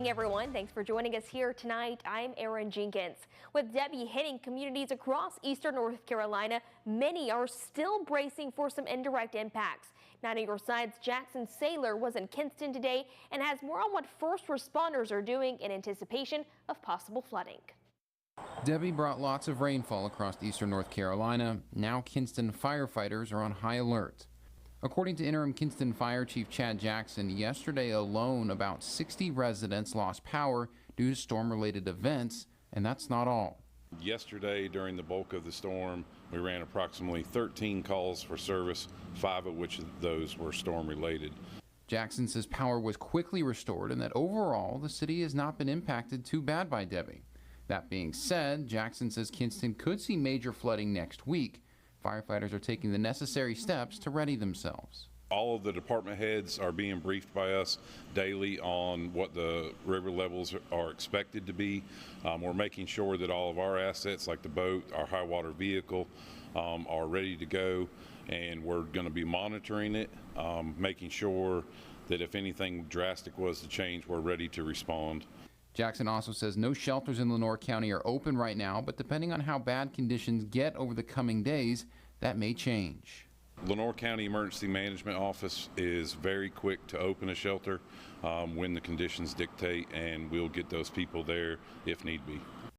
Everyone, thanks for joining us here tonight. I'm Erin Jenkins. With Debby hitting communities across eastern North Carolina, many are still bracing for some indirect impacts. 9 on your side's Jackson Saylor was in Kinston today and has more on what first responders are doing in anticipation of possible flooding. Debby brought lots of rainfall across eastern North Carolina. Now Kinston firefighters are on high alert. According to interim Kinston Fire Chief Chad Jackson, yesterday alone about 60 residents lost power due to storm-related events, and that's not all. Yesterday, during the bulk of the storm, we ran approximately 13 calls for service, 5 of which those were storm-related. Jackson says power was quickly restored and that overall the city has not been impacted too bad by Debby. That being said, Jackson says Kinston could see major flooding next week. Firefighters are taking the necessary steps to ready themselves. All of the department heads are being briefed by us daily on what the river levels are expected to be. We're making sure that all of our assets, like the boat, our high water vehicle, are ready to go, and we're going to be monitoring it, making sure that if anything drastic was to change, we're ready to respond. Jackson also says no shelters in Lenoir County are open right now, but depending on how bad conditions get over the coming days, that may change. Lenoir County Emergency Management Office is very quick to open a shelter when the conditions dictate, and we'll get those people there if need be.